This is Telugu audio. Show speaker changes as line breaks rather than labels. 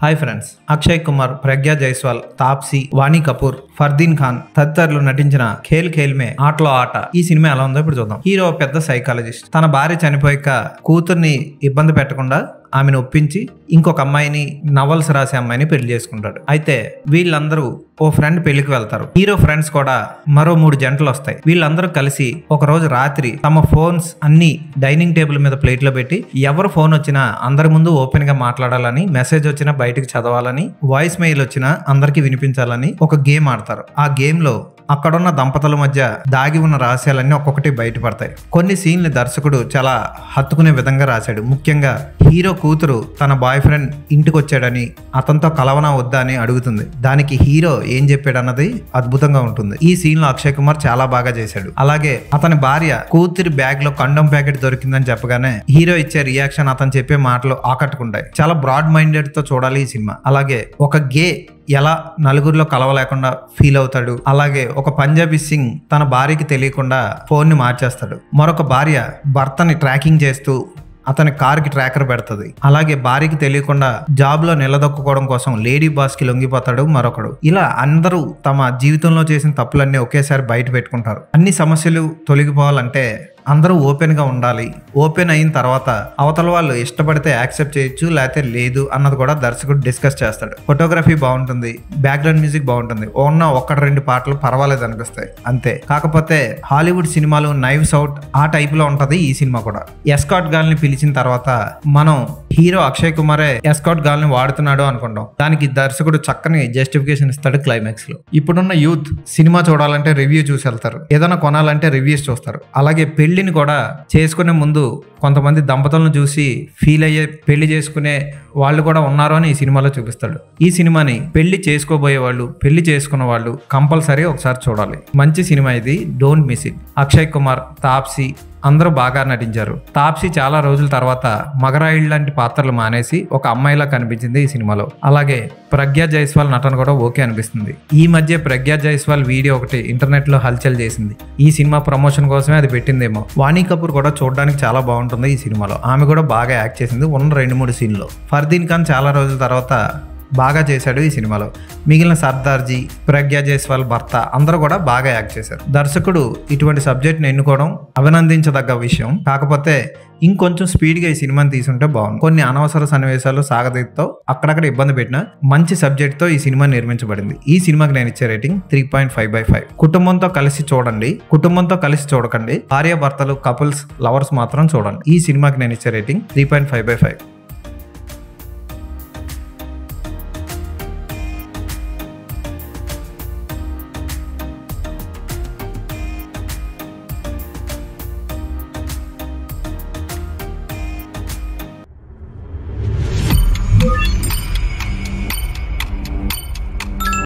హాయ్ ఫ్రెండ్స్, అక్షయ్ కుమార్, ప్రజ్ఞా జైస్వాల్, తాప్సీ, వాణి కపూర్, ఫర్దీన్ ఖాన్ తదితరులు నటించిన ఖేల్ ఖేల్ మే ఆటలో ఆట ఈ సినిమా ఎలా ఉందో ఇప్పుడు చూద్దాం. హీరో పెద్ద సైకాలజిస్ట్. తన భార్య చనిపోయాక కూతుర్ని ఇబ్బంది పెట్టకుండా ఆమెను ఒప్పించి ఇంకొక అమ్మాయిని, నవల్స్ రాసే అమ్మాయిని పెళ్లి చేసుకుంటాడు. అయితే వీళ్ళందరూ ఓ ఫ్రెండ్ పెళ్లికి వెళ్తారు. హీరో ఫ్రెండ్స్ కూడా మరో 3 జంటలు వస్తాయి. వీళ్ళందరూ కలిసి ఒక రోజు రాత్రి తమ ఫోన్స్ అన్ని డైనింగ్ టేబుల్ మీద ప్లేట్లో పెట్టి ఎవరు ఫోన్ వచ్చినా అందరి ముందు ఓపెన్ గా మాట్లాడాలని, మెసేజ్ వచ్చినా బయటకు చదవాలని, వాయిస్ మెయిల్ వచ్చినా అందరికి వినిపించాలని ఒక గేమ్ ఆడతారు. ఆ గేమ్ లో అక్కడున్న దంపతుల మధ్య దాగి ఉన్న రహస్యాలన్నీ ఒక్కొక్కటి బయటపడతాయి. కొన్ని సీన్లు దర్శకుడు చాలా హత్తుకునే విధంగా రాశాడు. ముఖ్యంగా హీరో కూతురు తన బాయ్ ఫ్రెండ్ ఇంటికి వచ్చాడని, అతనితో కలవనా వద్దా అని అడుగుతుంది. దానికి హీరో ఏం చెప్పాడు అన్నది అద్భుతంగా ఉంటుంది. ఈ సీన్ లో అక్షయ్ కుమార్ చాలా బాగా చేశాడు. అలాగే అతని భార్య కూతురి బ్యాగ్ లో కండోమ్ ప్యాకెట్ దొరికిందని చెప్పగానే హీరో ఇచ్చే రియాక్షన్, అతను చెప్పే మాటలు ఆకట్టుకుంటాయి. చాలా బ్రాడ్ మైండెడ్ తో చూడాలి ఈ సినిమా. అలాగే ఒక గే ఎలా నలుగురిలో కలవలేకుండా ఫీల్ అవుతాడు. అలాగే ఒక పంజాబీ సింగ్ తన భార్యకి తెలియకుండా ఫోన్ ని మార్చేస్తాడు. మరొక భార్య భర్తని ట్రాకింగ్ చేస్తూ అతని కార్కి ట్రాకర్ పెడుతుంది. అలాగే భార్యకి తెలియకుండా జాబ్ లో నిలదొక్కుకోవడం కోసం లేడీ బాస్ కి లొంగిపోతాడు మరొకడు. ఇలా అందరూ తమ జీవితంలో చేసిన తప్పులన్నీ ఒకేసారి బయట పెట్టుకుంటారు. అన్ని సమస్యలు తొలగిపోవాలంటే అందరూ ఓపెన్ గా ఉండాలి. ఓపెన్ అయిన తర్వాత అవతల వాళ్ళు ఇష్టపడితే యాక్సెప్ట్ చేయొచ్చు, లేకపోతే లేదు అన్నది కూడా దర్శకుడు డిస్కస్ చేస్తాడు. ఫోటోగ్రఫీ బాగుంటుంది, బ్యాక్గ్రౌండ్ మ్యూజిక్ బాగుంటుంది. ఉన్న 1-2 పాటలు పర్వాలేదు అనిపిస్తాయి అంతే. కాకపోతే హాలీవుడ్ సినిమాలు నైవ్స్ అవుట్ ఆ టైప్ లో ఉంటది ఈ సినిమా కూడా. ఎస్కాట్ గర్ల్ ని పిలిచిన తర్వాత మనం హీరో అక్షయ్ కుమారే ఎస్కాట్ గర్ల్ ని వాడుతున్నాడు అనుకుంటాం. దానికి దర్శకుడు చక్కని జస్టిఫికేషన్ ఇస్తాడు క్లైమాక్స్ లో. ఇప్పుడున్న యూత్ సినిమా చూడాలంటే రివ్యూ చూసి వెళ్తారు, ఏదైనా కొనాలంటే రివ్యూస్ చూస్తారు. అలాగే పెళ్లిని కూడా చేసుకునే ముందు కొంతమంది దంపతులను చూసి ఫీల్ అయ్యే పెళ్లి చేసుకునే వాళ్ళు కూడా ఉన్నారు అని ఈ సినిమాలో చూపిస్తాడు. ఈ సినిమాని పెళ్లి చేసుకోబోయే వాళ్ళు, పెళ్లి చేసుకున్న వాళ్ళు కంపల్సరీ ఒకసారి చూడాలి. మంచి సినిమా ఇది, don't miss it. Akshay Kumar, Taapsee అందరూ బాగా నటించారు. తాప్సీ చాలా రోజుల తర్వాత మగరాయిల్ లాంటి పాత్రలు మానేసి ఒక అమ్మాయిలా కనిపించింది ఈ సినిమాలో. అలాగే ప్రజ్ఞా జైస్వాల్ నటన కూడా ఓకే అనిపిస్తుంది. ఈ మధ్య ప్రజ్ఞా జైస్వాల్ వీడియో ఒకటి ఇంటర్నెట్ లో హల్చల్ చేసింది. ఈ సినిమా ప్రమోషన్ కోసమే అది పెట్టిందేమో. వాణి కపూర్ కూడా చూడడానికి చాలా బాగుంటుంది ఈ సినిమాలో. ఆమె కూడా బాగా యాక్ట్ చేసింది ఉన్న 2-3 సీన్లో. ఫర్దీన్ ఖాన్ చాలా రోజుల తర్వాత బాగా చేశాడు ఈ సినిమాలో. మిగిలిన సర్దార్జీ, ప్రజ్ఞా జైస్వాల్ భర్త అందరూ కూడా బాగా యాక్ట్ చేశారు. దర్శకుడు ఇటువంటి సబ్జెక్ట్ని ఎన్నుకోవడం అభినందించదగ్గ విషయం. కాకపోతే ఇంకొంచెం స్పీడ్గా ఈ సినిమాని తీసుంటే బాగుంది. కొన్ని అనవసర సన్నివేశాలు సాగదీతో అక్కడక్కడ ఇబ్బంది పెట్టిన మంచి సబ్జెక్ట్తో ఈ సినిమా నిర్మించబడింది. ఈ సినిమాకి నేను ఇచ్చే రేటింగ్ 3.5/5. కుటుంబంతో కలిసి చూడండి, కుటుంబంతో కలిసి చూడకండి. భార్య భర్తలు, కపుల్స్, లవర్స్ మాత్రం చూడండి. ఈ సినిమాకి నేను ఇచ్చే రేటింగ్ 3.5/5.